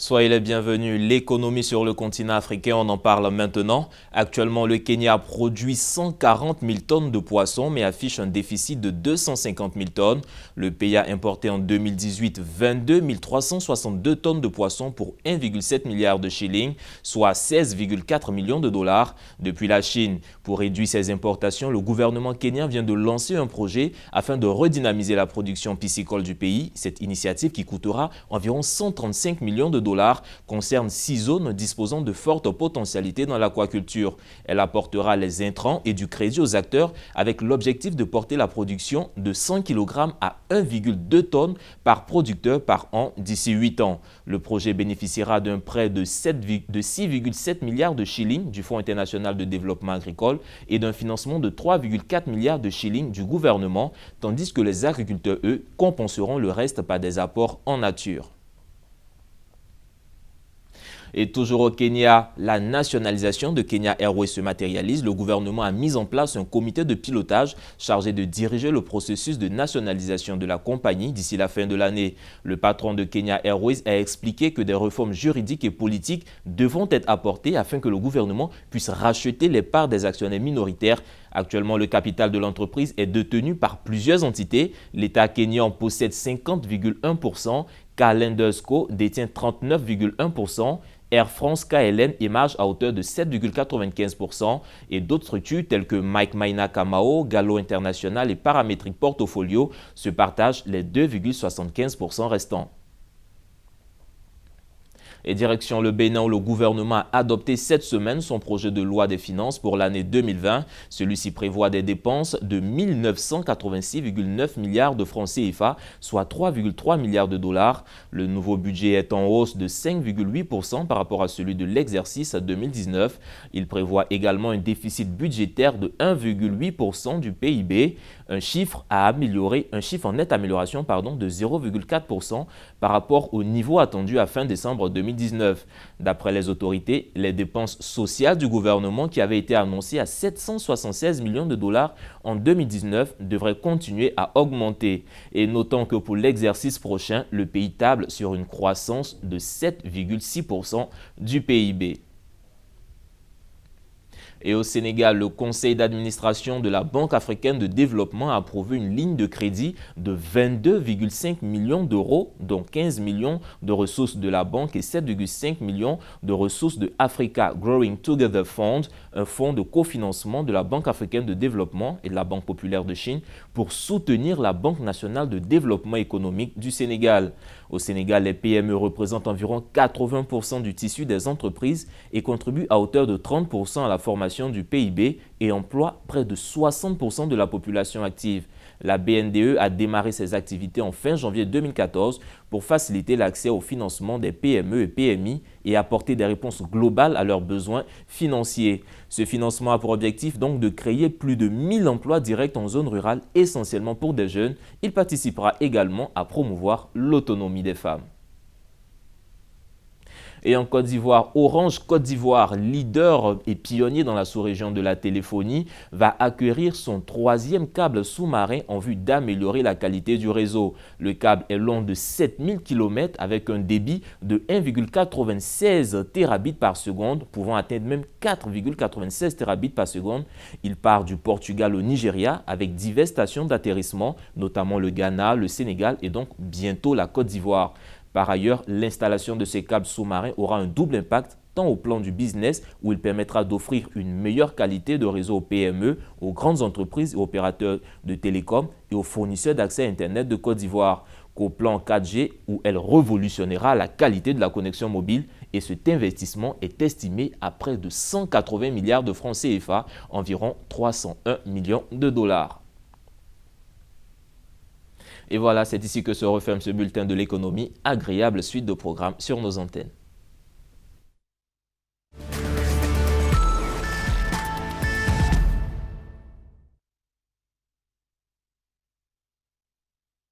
Soyez les bienvenus. L'économie sur le continent africain, on en parle maintenant. Actuellement, le Kenya produit 140 000 tonnes de poissons, mais affiche un déficit de 250 000 tonnes. Le pays a importé en 2018 22 362 tonnes de poissons pour 1,7 milliard de shillings, soit 16,4 millions de dollars depuis la Chine. Pour réduire ses importations, le gouvernement kenyan vient de lancer un projet afin de redynamiser la production piscicole du pays. Cette initiative, qui coûtera environ 135 millions de dollars, concerne 6 zones disposant de fortes potentialités dans l'aquaculture. Elle apportera les intrants et du crédit aux acteurs avec l'objectif de porter la production de 100 kg à 1,2 tonnes par producteur par an d'ici 8 ans. Le projet bénéficiera d'un prêt de 6,7 milliards de shillings du Fonds international de développement agricole et d'un financement de 3,4 milliards de shillings du gouvernement, tandis que les agriculteurs, eux, compenseront le reste par des apports en nature. Et toujours au Kenya, la nationalisation de Kenya Airways se matérialise. Le gouvernement a mis en place un comité de pilotage chargé de diriger le processus de nationalisation de la compagnie d'ici la fin de l'année. Le patron de Kenya Airways a expliqué que des réformes juridiques et politiques devront être apportées afin que le gouvernement puisse racheter les parts des actionnaires minoritaires. Actuellement, le capital de l'entreprise est détenu par plusieurs entités. L'État kényan possède 50,1%, Carlanders Co détient 39,1%, Air France KLM émerge à hauteur de 7,95% et d'autres structures telles que Mike Maina Kamao, Gallo International et Parametric Portfolio se partagent les 2,75% restants. Et direction le Bénin, où le gouvernement a adopté cette semaine son projet de loi des finances pour l'année 2020. Celui-ci prévoit des dépenses de 1 986,9 milliards de francs CFA, soit 3,3 milliards de dollars. Le nouveau budget est en hausse de 5,8% par rapport à celui de l'exercice 2019. Il prévoit également un déficit budgétaire de 1,8% du PIB, un chiffre en nette amélioration de 0,4% par rapport au niveau attendu à fin décembre 2019. D'après les autorités, les dépenses sociales du gouvernement qui avaient été annoncées à 776 millions de dollars en 2019 devraient continuer à augmenter. Et notons que pour l'exercice prochain, le pays table sur une croissance de 7,6% du PIB. Et au Sénégal, le conseil d'administration de la Banque africaine de développement a approuvé une ligne de crédit de 22,5 millions d'euros, dont 15 millions de ressources de la banque et 7,5 millions de ressources de Africa Growing Together Fund, un fonds de cofinancement de la Banque africaine de développement et de la Banque populaire de Chine pour soutenir la Banque nationale de développement économique du Sénégal. Au Sénégal, les PME représentent environ 80% du tissu des entreprises et contribuent à hauteur de 30% à la formation du PIB et emploient près de 60% de la population active. La BNDE a démarré ses activités en fin janvier 2014 pour faciliter l'accès au financement des PME et PMI et apporter des réponses globales à leurs besoins financiers. Ce financement a pour objectif donc de créer plus de 1000 emplois directs en zone rurale, essentiellement pour des jeunes. Il participera également à promouvoir l'autonomie des femmes. Et en Côte d'Ivoire, Orange Côte d'Ivoire, leader et pionnier dans la sous-région de la téléphonie, va acquérir son 3e câble sous-marin en vue d'améliorer la qualité du réseau. Le câble est long de 7000 km avec un débit de 1,96 terabits par seconde, pouvant atteindre même 4,96 terabits par seconde. Il part du Portugal au Nigeria avec diverses stations d'atterrissement, notamment le Ghana, le Sénégal et donc bientôt la Côte d'Ivoire. Par ailleurs, l'installation de ces câbles sous-marins aura un double impact, tant au plan du business, où il permettra d'offrir une meilleure qualité de réseau aux PME, aux grandes entreprises et opérateurs de télécom et aux fournisseurs d'accès à Internet de Côte d'Ivoire, qu'au plan 4G, où elle révolutionnera la qualité de la connexion mobile. Et cet investissement est estimé à près de 180 milliards de francs CFA, environ 301 millions de dollars. Et voilà, c'est ici que se referme ce bulletin de l'économie. Agréable suite de programmes sur nos antennes.